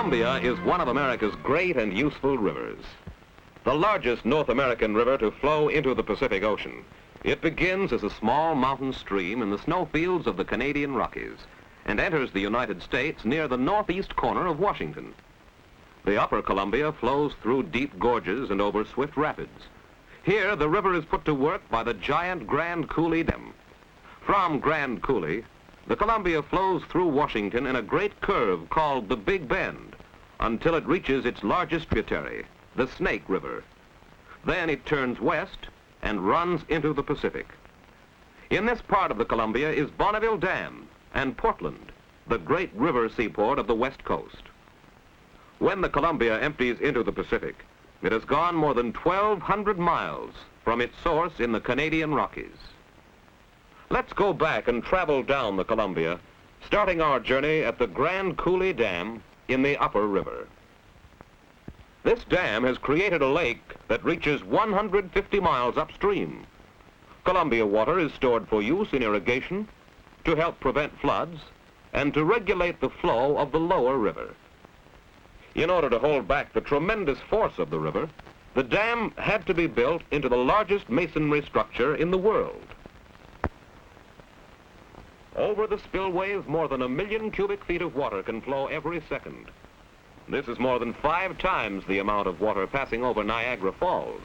Columbia is one of America's great and useful rivers. The largest North American river to flow into the Pacific Ocean. It begins as a small mountain stream in the snowfields of the Canadian Rockies and enters the United States near the northeast corner of Washington. The upper Columbia flows through deep gorges and over swift rapids. Here, the river is put to work by the giant Grand Coulee Dam. From Grand Coulee, the Columbia flows through Washington in a great curve called the Big Bend until it reaches its largest tributary, the Snake River. Then it turns west and runs into the Pacific. In this part of the Columbia is Bonneville Dam and Portland, the great river seaport of the West Coast. When the Columbia empties into the Pacific, it has gone more than 1,200 miles from its source in the Canadian Rockies. Let's go back and travel down the Columbia, starting our journey at the Grand Coulee Dam in the upper river. This dam has created a lake that reaches 150 miles upstream. Columbia water is stored for use in irrigation, to help prevent floods, and to regulate the flow of the lower river. In order to hold back the tremendous force of the river, the dam had to be built into the largest masonry structure in the world. Over the spillways, more than 1 million cubic feet of water can flow every second. This is more than 5 times the amount of water passing over Niagara Falls.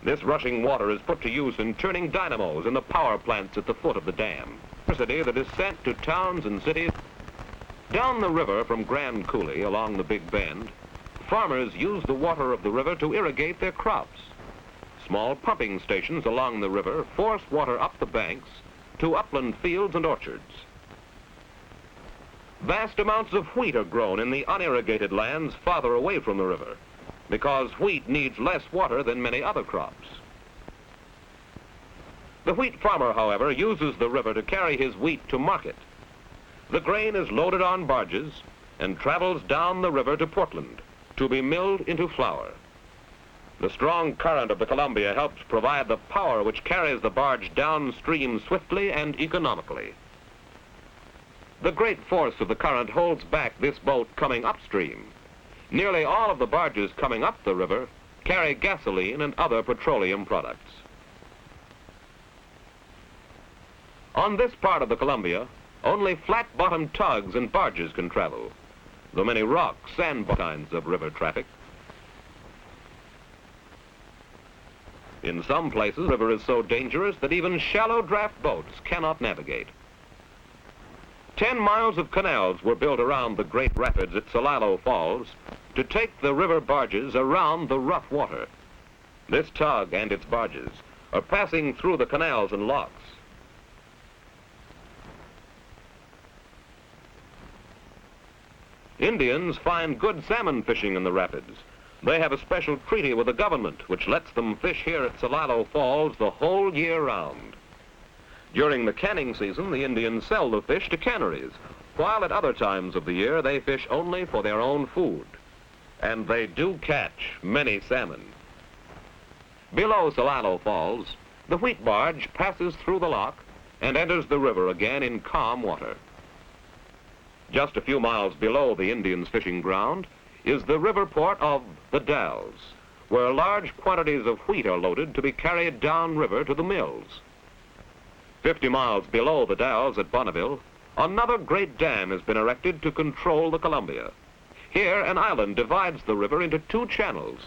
This rushing water is put to use in turning dynamos in the power plants at the foot of the dam. Electricity that is sent to towns and cities. Down the river from Grand Coulee along the Big Bend, farmers use the water of the river to irrigate their crops. Small pumping stations along the river force water up the banks to upland fields and orchards. Vast amounts of wheat are grown in the unirrigated lands farther away from the river, because wheat needs less water than many other crops. The wheat farmer, however, uses the river to carry his wheat to market. The grain is loaded on barges and travels down the river to Portland to be milled into flour. The strong current of the Columbia helps provide the power which carries the barge downstream swiftly and economically. The great force of the current holds back this boat coming upstream. Nearly all of the barges coming up the river carry gasoline and other petroleum products. On this part of the Columbia, only flat-bottomed tugs and barges can travel, though many rock, sand kinds of river traffic. In some places, the river is so dangerous that even shallow draft boats cannot navigate. 10 miles of canals were built around the great rapids at Salmon Falls to take the river barges around the rough water. This tug and its barges are passing through the canals and locks. Indians find good salmon fishing in the rapids. They have a special treaty with the government which lets them fish here at Salmon Falls the whole year round. During the canning season, the Indians sell the fish to canneries, while at other times of the year they fish only for their own food. And they do catch many salmon. Below Salmon Falls, the wheat barge passes through the lock and enters the river again in calm water. Just a few miles below the Indians' fishing ground is the river port of the Dalles, where large quantities of wheat are loaded to be carried downriver to the mills. 50 miles below the Dalles at Bonneville, another great dam has been erected to control the Columbia. Here, an island divides the river into 2 channels.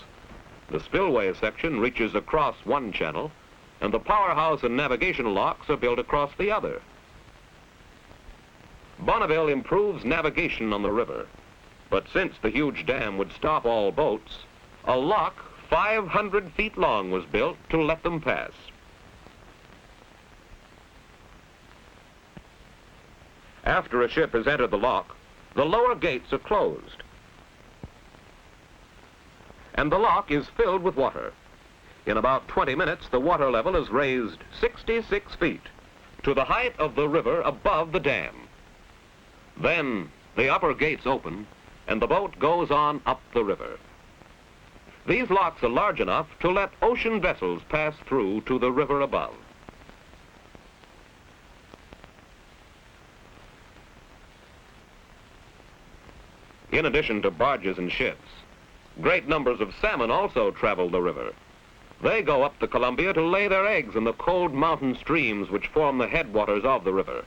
The spillway section reaches across one channel, and the powerhouse and navigation locks are built across the other. Bonneville improves navigation on the river, but since the huge dam would stop all boats, a lock 500 feet long was built to let them pass. After a ship has entered the lock, the lower gates are closed, and the lock is filled with water. In about 20 minutes, the water level is raised 66 feet to the height of the river above the dam. Then the upper gates open, and the boat goes on up the river. These locks are large enough to let ocean vessels pass through to the river above. in addition to barges and ships. Great numbers of salmon also travel the river. They go up the Columbia to lay their eggs in the cold mountain streams which form the headwaters of the river.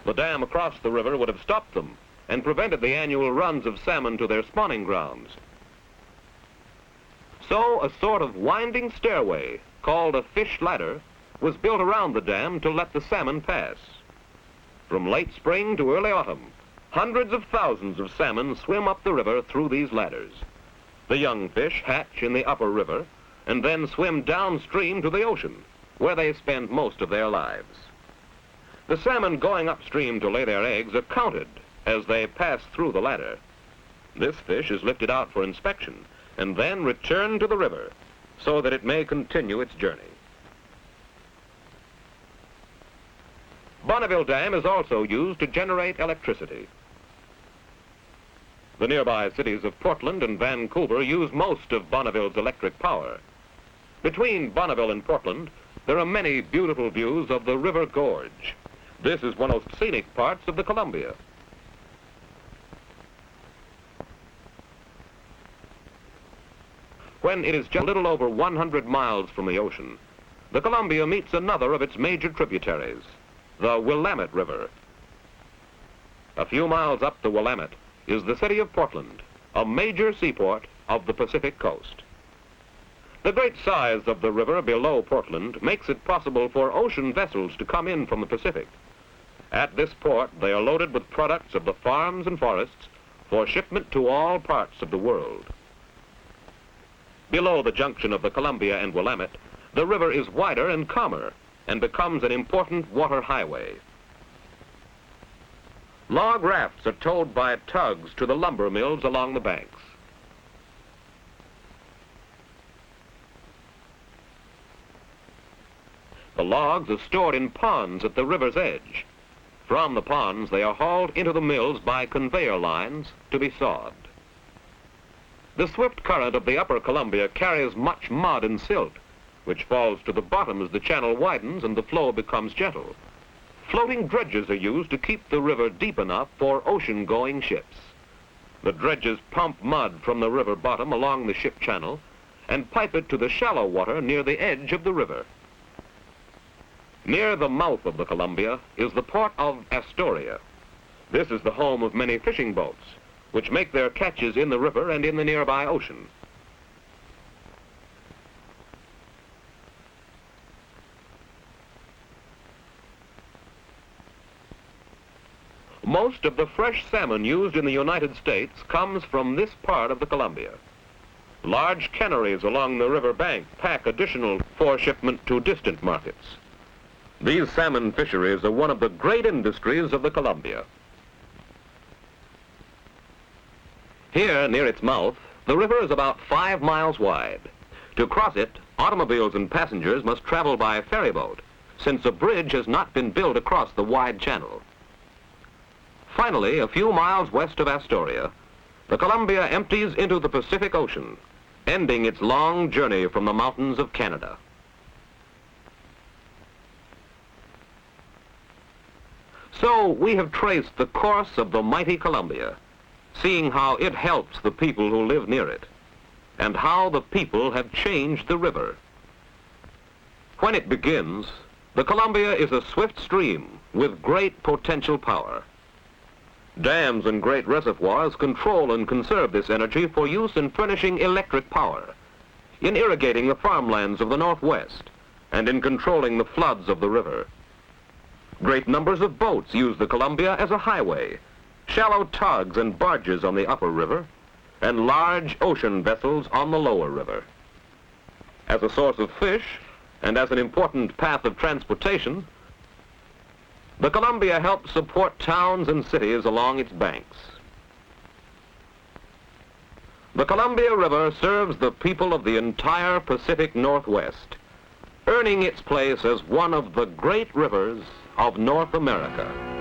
The dam across the river would have stopped them and prevented the annual runs of salmon to their spawning grounds. So a sort of winding stairway, called a fish ladder, was built around the dam to let the salmon pass. From late spring to early autumn, hundreds of thousands of salmon swim up the river through these ladders. The young fish hatch in the upper river and then swim downstream to the ocean, where they spend most of their lives. The salmon going upstream to lay their eggs are counted as they pass through the ladder. This fish is lifted out for inspection and then returned to the river so that it may continue its journey. Bonneville Dam is also used to generate electricity. The nearby cities of Portland and Vancouver use most of Bonneville's electric power. Between Bonneville and Portland, there are many beautiful views of the River Gorge. This is one of the scenic parts of the Columbia. When it is just a little over 100 miles from the ocean, the Columbia meets another of its major tributaries, the Willamette River. A few miles up the Willamette is the city of Portland, a major seaport of the Pacific coast. The great size of the river below Portland makes it possible for ocean vessels to come in from the Pacific. At this port, they are loaded with products of the farms and forests for shipment to all parts of the world. Below the junction of the Columbia and Willamette, the river is wider and calmer and becomes an important water highway. Log rafts are towed by tugs to the lumber mills along the banks. The logs are stored in ponds at the river's edge. From the ponds, they are hauled into the mills by conveyor lines to be sawed. The swift current of the upper Columbia carries much mud and silt, which falls to the bottom as the channel widens and the flow becomes gentle. Floating dredges are used to keep the river deep enough for ocean-going ships. The dredges pump mud from the river bottom along the ship channel and pipe it to the shallow water near the edge of the river. Near the mouth of the Columbia is the port of Astoria. This is the home of many fishing boats, which make their catches in the river and in the nearby ocean. Most of the fresh salmon used in the United States comes from this part of the Columbia. Large canneries along the river bank pack additional for shipment to distant markets. These salmon fisheries are one of the great industries of the Columbia. Here, near its mouth, the river is about 5 miles wide. To cross it, automobiles and passengers must travel by a ferry boat, since a bridge has not been built across the wide channel. Finally, a few miles west of Astoria, the Columbia empties into the Pacific Ocean, ending its long journey from the mountains of Canada. So we have traced the course of the mighty Columbia, seeing how it helps the people who live near it, and how the people have changed the river. When it begins, the Columbia is a swift stream with great potential power. Dams and great reservoirs control and conserve this energy for use in furnishing electric power, in irrigating the farmlands of the Northwest, and in controlling the floods of the river. Great numbers of boats use the Columbia as a highway, shallow tugs and barges on the upper river, and large ocean vessels on the lower river. As a source of fish, and as an important path of transportation, the Columbia helps support towns and cities along its banks. The Columbia River serves the people of the entire Pacific Northwest, earning its place as one of the great rivers of North America.